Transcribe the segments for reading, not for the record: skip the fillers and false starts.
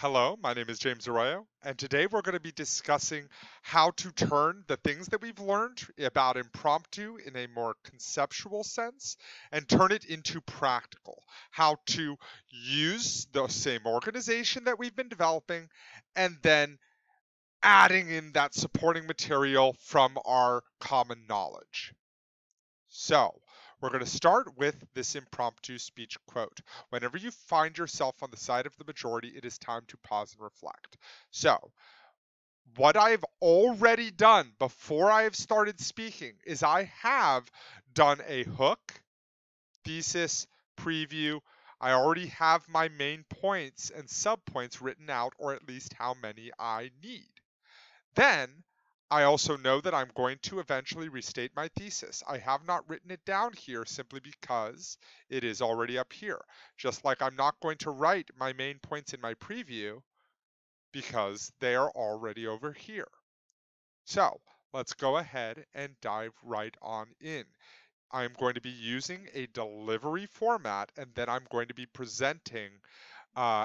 Hello, my name is James Arroyo, and today we're going to be discussing how to turn the things that we've learned about impromptu in a more conceptual sense and turn it into practical. How to use the same organization that we've been developing and then adding in that supporting material from our common knowledge. So, we're going to start with this impromptu speech quote. Whenever you find yourself on the side of the majority, it is time to pause and reflect. So, what I've already done before I have started speaking is I have done a hook, thesis, preview. I already have my main points and subpoints written out, or at least how many I need. Then I also know that I'm going to eventually restate my thesis. I have not written it down here simply because it is already up here. Just like I'm not going to write my main points in my preview because they are already over here. So let's go ahead and dive right on in. I'm going to be using a delivery format, and then I'm going to be presenting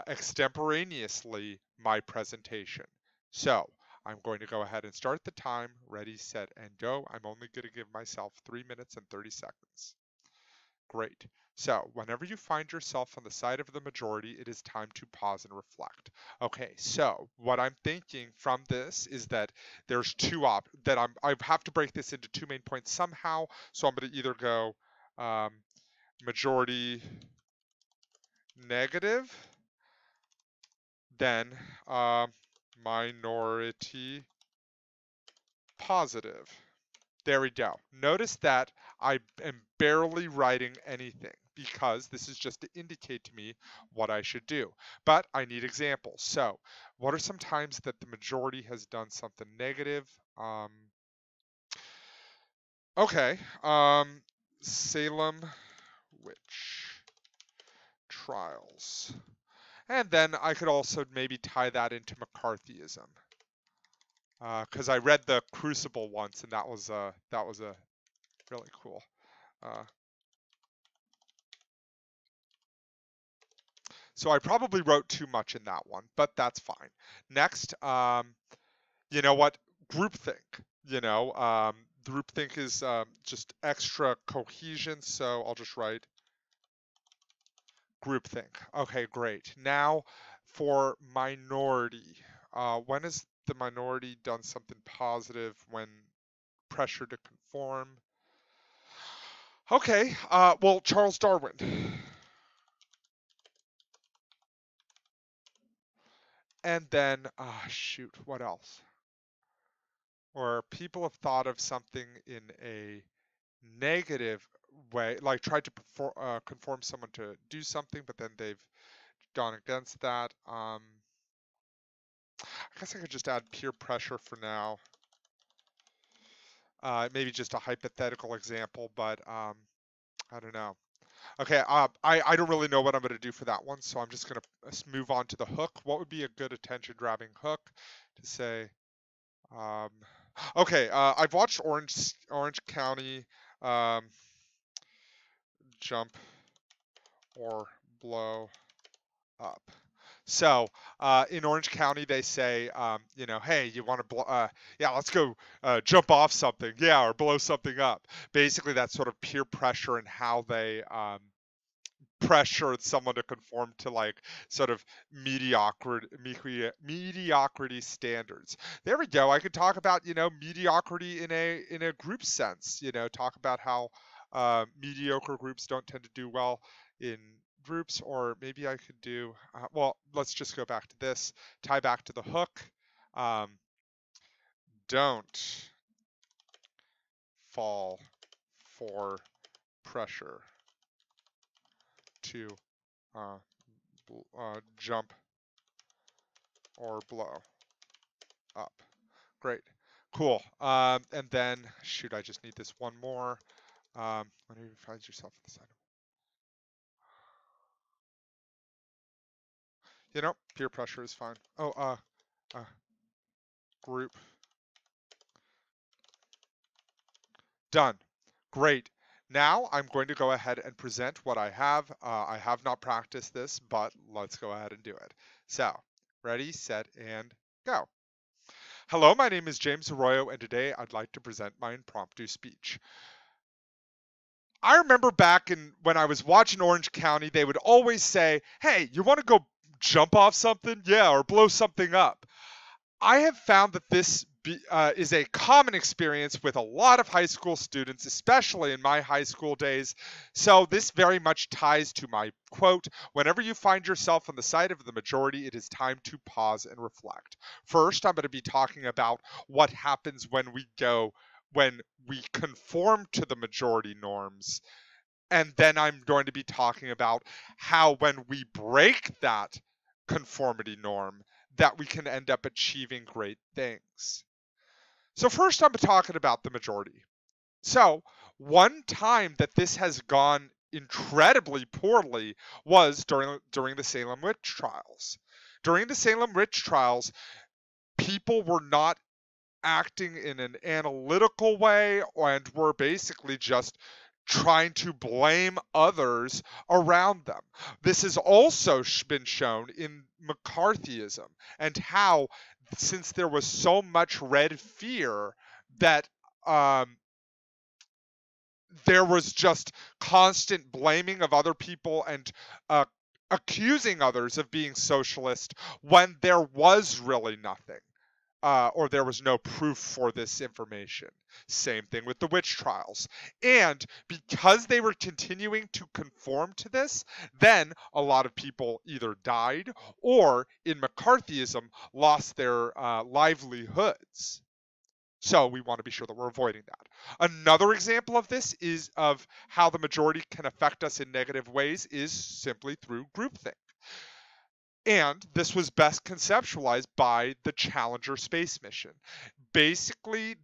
extemporaneously my presentation. So I'm going to go ahead and start the time, ready, set, and go. I'm only going to give myself 3 minutes and 30 seconds. Great. So whenever you find yourself on the side of the majority, it is time to pause and reflect. Okay, so what I'm thinking from this is that there's I have to break this into two main points somehow. So I'm going to either go majority negative, then minority positive. There we go. Notice that I am barely writing anything because this is just to indicate to me what I should do. But I need examples. So what are some times that the majority has done something negative? Okay. Salem witch trials. And then I could also maybe tie that into McCarthyism. Because I read the Crucible once, and that was a really cool. So I probably wrote too much in that one, but that's fine. Next, you know what? Groupthink. Groupthink is just extra cohesion, so I'll just write groupthink. Okay, great. Now for minority. When has the minority done something positive? When pressure to conform? Okay, well, Charles Darwin. And then, shoot, what else? Or people have thought of something in a negative way, like tried to conform someone to do something, but then they've gone against that. I guess I could just add peer pressure for now. Maybe just a hypothetical example, but I don't know. Okay, I don't really know what I'm going to do for that one, so I'm just going to move on to the hook. What would be a good attention-grabbing hook to say? Okay, I've watched Orange County jump or blow up. So in Orange County, they say, hey, you want to blow? Yeah, let's go jump off something, yeah, or blow something up. Basically, that's sort of peer pressure and how they pressure someone to conform to like sort of mediocrity standards. There we go. I could talk about mediocrity in a group sense. Talk about how mediocre groups don't tend to do well in groups, or maybe I could do well, let's just go back to this, tie back to the hook. Don't fall for pressure to jump or blow up. Great. Cool. And then, shoot, I just need this one more. Whenever you find yourself on the side of, peer pressure is fine. Oh, group. Done. Great. Now I'm going to go ahead and present what I have. I have not practiced this, but let's go ahead and do it. So Ready, set, and go. Hello, my name is James Arroyo, and today I'd like to present my impromptu speech. I remember back when I was watching Orange County, they would always say, "Hey, you want to go jump off something? Yeah, or blow something up." I have found that is a common experience with a lot of high school students, especially in my high school days. So this very much ties to my quote, whenever you find yourself on the side of the majority, it is time to pause and reflect. First, I'm going to be talking about what happens when we conform to the majority norms. And then I'm going to be talking about how when we break that conformity norm, that we can end up achieving great things. So first I'm talking about the majority. So one time that this has gone incredibly poorly was during the Salem witch trials. During the Salem witch trials, people were not acting in an analytical way and were basically just trying to blame others around them. This has also been shown in McCarthyism and how, since there was so much red fear, that there was just constant blaming of other people and accusing others of being socialist when there was really nothing. Or there was no proof for this information. Same thing with the witch trials. And because they were continuing to conform to this, then a lot of people either died or, in McCarthyism, lost their livelihoods. So we want to be sure that we're avoiding that. Another example of this is of how the majority can affect us in negative ways is simply through groupthink. And this was best conceptualized by the Challenger space mission. Basically,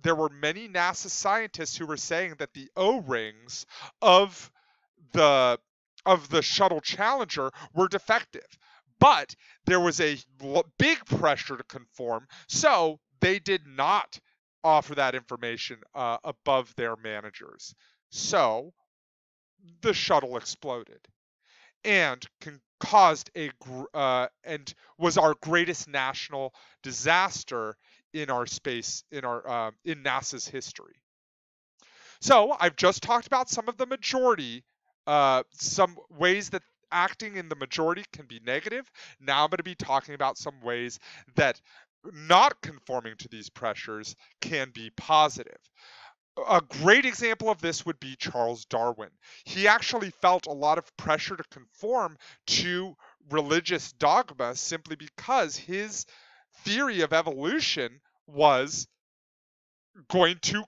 there were many NASA scientists who were saying that the O-rings of the shuttle Challenger were defective. But there was a big pressure to conform, so they did not offer that information above their managers. So the shuttle exploded and caused and was our greatest national disaster in our space in NASA's history. So I've just talked about some of the majority, some ways that acting in the majority can be negative. Now I'm going to be talking about some ways that not conforming to these pressures can be positive. A great example of this would be Charles Darwin. He actually felt a lot of pressure to conform to religious dogma simply because his theory of evolution was going to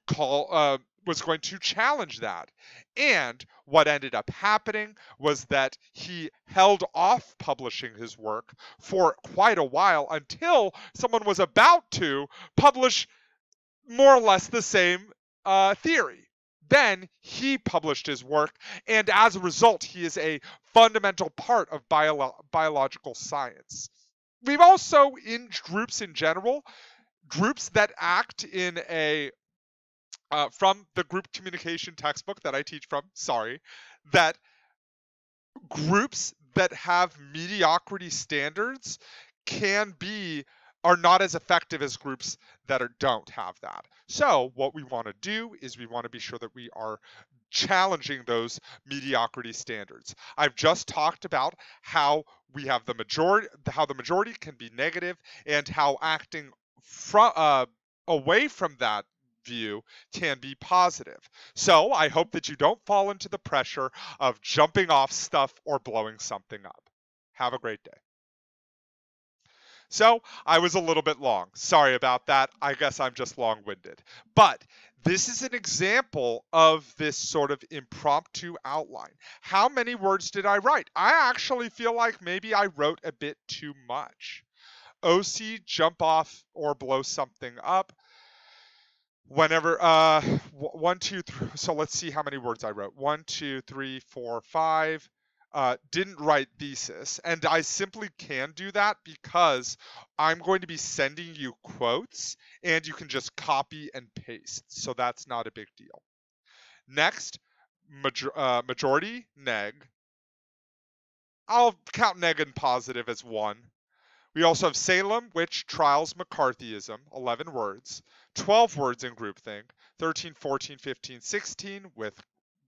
challenge that. And what ended up happening was that he held off publishing his work for quite a while until someone was about to publish more or less the same theory. Then he published his work, and as a result, he is a fundamental part of biological science. We've also, in groups in general, groups that act in from the group communication textbook that I teach from, that groups that have mediocrity standards are not as effective as groups that don't have that. So what we want to do is we want to be sure that we are challenging those mediocrity standards. I've just talked about how we have how the majority can be negative, and how acting away from that view can be positive. So I hope that you don't fall into the pressure of jumping off stuff or blowing something up. Have a great day. So I was a little bit long. Sorry about that. I guess I'm just long-winded. But this is an example of this sort of impromptu outline. How many words did I write? I actually feel like maybe I wrote a bit too much. OC, jump off or blow something up. Whenever, 1, 2, 3, so let's see how many words I wrote. 1, 2, 3, 4, 5. Didn't write thesis, and I simply can do that because I'm going to be sending you quotes and you can just copy and paste, so that's not a big deal. Next, majority, neg. I'll count neg and positive as 1. We also have Salem, which trials McCarthyism, 11 words, 12 words in groupthink, 13, 14, 15, 16 with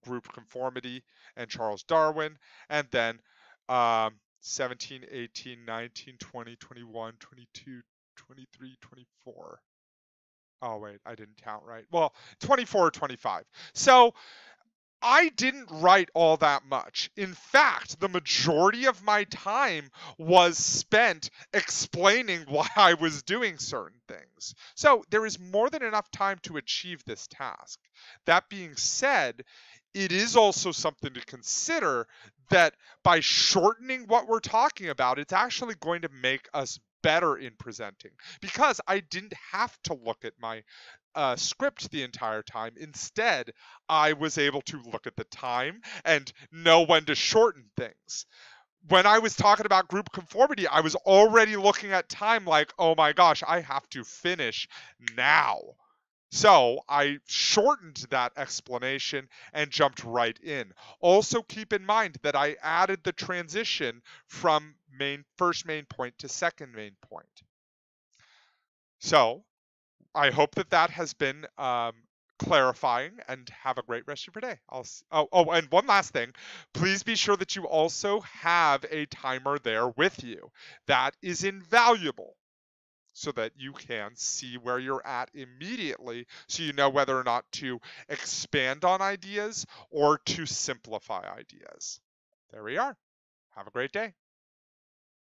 group conformity and Charles Darwin, and then 17, 18, 19, 20, 21, 22, 23, 24. Oh, wait, I didn't count right. Well, 24 or 25. So I didn't write all that much. In fact, the majority of my time was spent explaining why I was doing certain things. So there is more than enough time to achieve this task. That being said, it is also something to consider that by shortening what we're talking about, it's actually going to make us better in presenting because I didn't have to look at my script the entire time. Instead, I was able to look at the time and know when to shorten things. When I was talking about group conformity, I was already looking at time like, oh my gosh, I have to finish now. So I shortened that explanation and jumped right in. Also keep in mind that I added the transition from first main point to second main point. So I hope that has been clarifying, and have a great rest of your day. And one last thing, please be sure that you also have a timer there with you. That is invaluable so that you can see where you're at immediately so you know whether or not to expand on ideas or to simplify ideas. There we are. Have a great day.